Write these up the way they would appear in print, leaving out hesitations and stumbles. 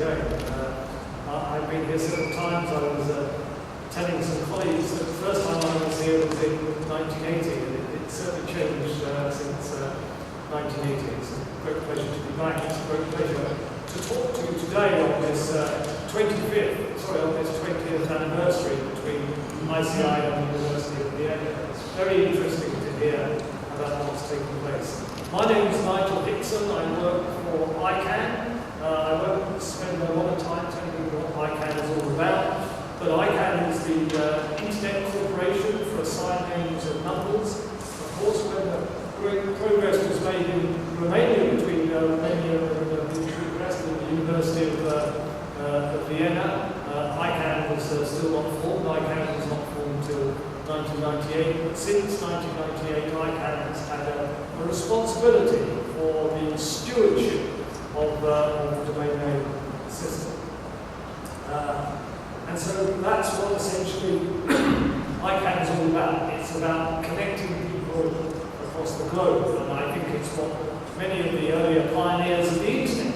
again. I've been here several times. I was telling some colleagues that the first time I was here was in 1980, and it's certainly changed since 1980. It's a great pleasure to be back. It's a great pleasure to talk to you today on this 20th anniversary between ICI and the University of Vienna. It's very interesting to hear about what's taking place. My name is Nigel HICKSON. I work for ICAAN. I won't spend a lot of time telling you what ICAAN is all about, but ICAAN is the Internet Corporation for Assigned Names and Numbers. Of course, when the great progress was made in Romania between Romania and Bucharest and the University of Vienna, ICAAN was still not formed. ICAAN was not formed until 1998, but since 1998, ICAAN has had a responsibility for the stewardship of the domain name system. And so that's what essentially ICAAN is all about. It's about connecting people across the globe, and I think it's what many of the earlier pioneers of the internet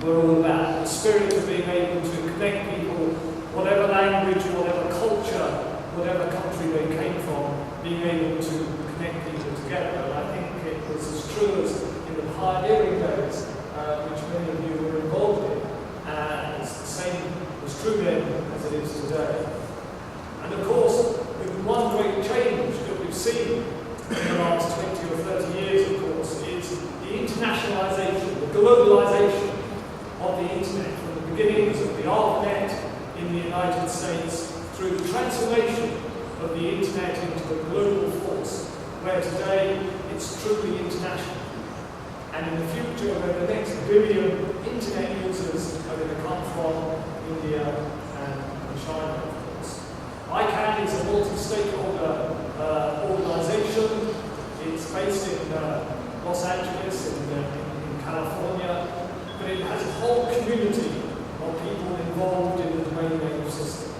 were all about. The spirit of being able to connect people, whatever language, whatever culture, whatever country they came from, being able to connect people together. And I think it was as true as in the pioneering days, which many of you were involved in, and it's the same was true then as it is today. And of course, the one great change that we've seen in the last 20 or 30 years, of course, is the internationalization, the globalization of the internet, from the beginnings of the ARPANET in the United States, through the transformation of the internet into a global force, where today it's truly international. And in the future, where the next billion internet users are going to come from India and China, of course. ICAAN is a multi-stakeholder organization. It's based in Los Angeles, in California, but it has a whole community of people involved in the domain name system,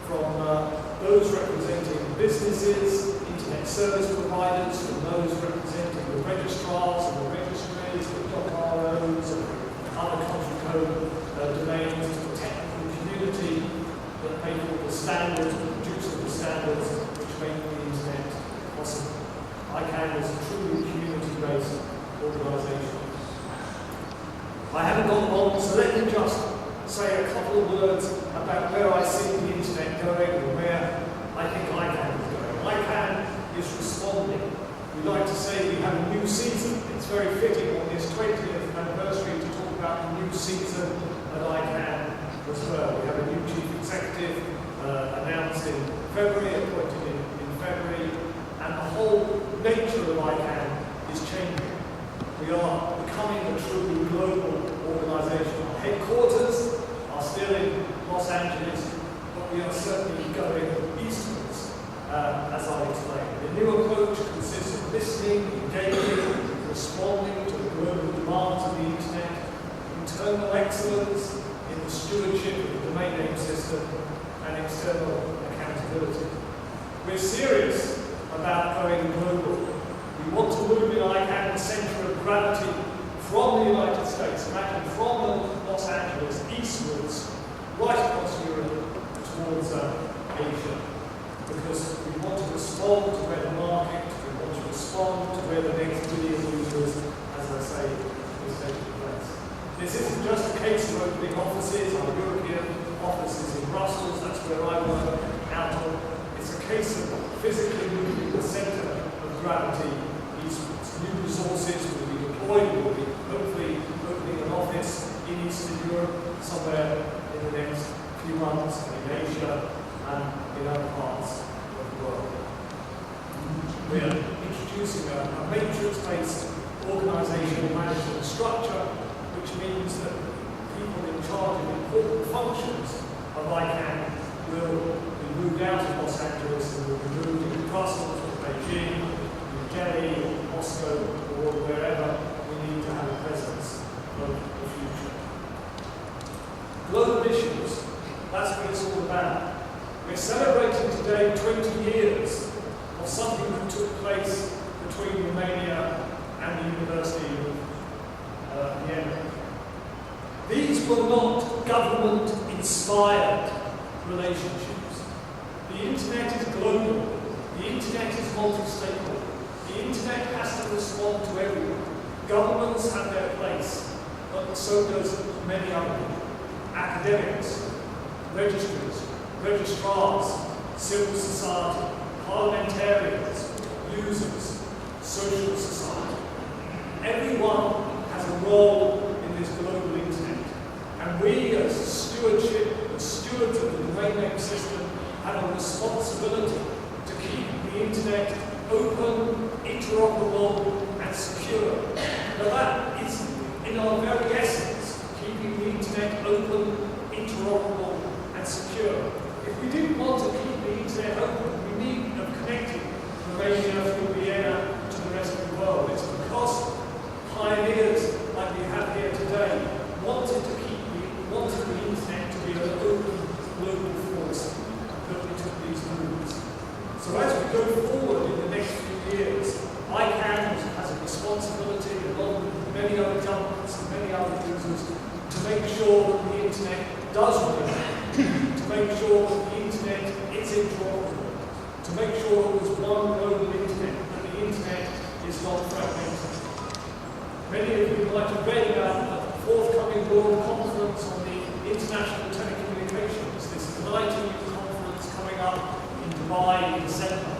from those representing businesses, internet service providers, from those representing the registrars and the registries, the .ROs and other country code domains, to the technical community that make all the standards, produce all the standards which make the internet possible. ICAAN is a truly community-based organisation. I haven't got long, so let me just say a couple of words about where I see the internet going and where I think ICAAN is going. ICAAN is responding. We like to say we have a new season. It's very fitting on this 20th anniversary to talk about the new season at ICAAN as well. We have a new chief executive announced in February, appointed in February, and the whole nature of ICAAN is changing. We are becoming a truly global organisation. Our headquarters are still in Los Angeles, but we are certainly going eastwards, as I'll explain. The new approach consists of listening, engaging, responding to the global demands of the internet, internal excellence in the stewardship of the domain name system, and external accountability. We're serious about going global. We want to move in ICAAN the centre of gravity from the United States, imagine from Los Angeles eastwards, right across Europe towards Asia. Because we want to respond to where the market, we want to respond to where the next billion users, as I say, is taking place. This isn't just a case of opening offices, our European offices in Brussels, that's where I work out of. It's a case of physically moving the centre of gravity eastwards. New resources will be deployed, we'll be hopefully opening an office in Eastern Europe somewhere in the next few months, in Asia and in other parts of the world. We are introducing a matrix-based organisational management structure, which means that people in charge of important functions of ICAAN will be moved out of Los Angeles and will be moved into Brussels or Beijing, New Delhi, or Moscow, or wherever we need to have a presence of the future. Global issues, that's what it's all about. We're celebrating today 20 years of something that took place between Romania and the University of Vienna. These were not government-inspired relationships. The internet is global. The internet is multi-stakeholder. The internet has to respond to everyone. Governments have their place, but so does many other people. Academics, registrars, registrars, civil society, parliamentarians, users, social society. Everyone has a role in this global internet. And we, as stewardship and stewards of the domain name system, have a responsibility to keep the internet open, interoperable, and secure. Now that is, in our very essence, keeping the internet open, interoperable, and secure. If we didn't want to keep the internet open, we need to connect Romania through Vienna to the rest of the world. It's because pioneers like we have here today wanted the internet to be an open global force that we took these moves. So as we go forward in the next few years, ICAAN has a responsibility, along with many other governments and many other users, to make sure that the internet does work, to make sure that the internet is interoperable, to make sure that there's one global internet, and the internet is not fragmented. Many of you might have read about the forthcoming World Conference on the International Telecommunications. This is an ITU conference coming up in Dubai in December.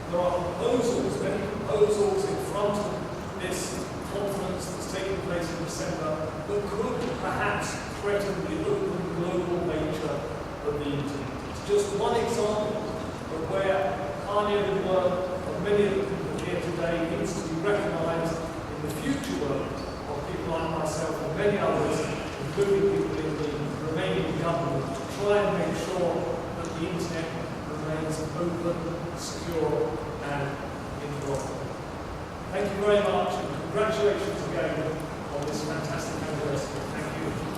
There are proposals, many proposals in front of this conference that's taking place in December that could perhaps threaten the open global nature of the internet. It's just one example of where pioneering work of many of the people here today needs to be recognised in the future work of people like myself and many others, including people in the Romanian government, to try and make sure that the internet remains open, secure, and interoperable. Thank you very much, and congratulations again on this fantastic anniversary. Thank you.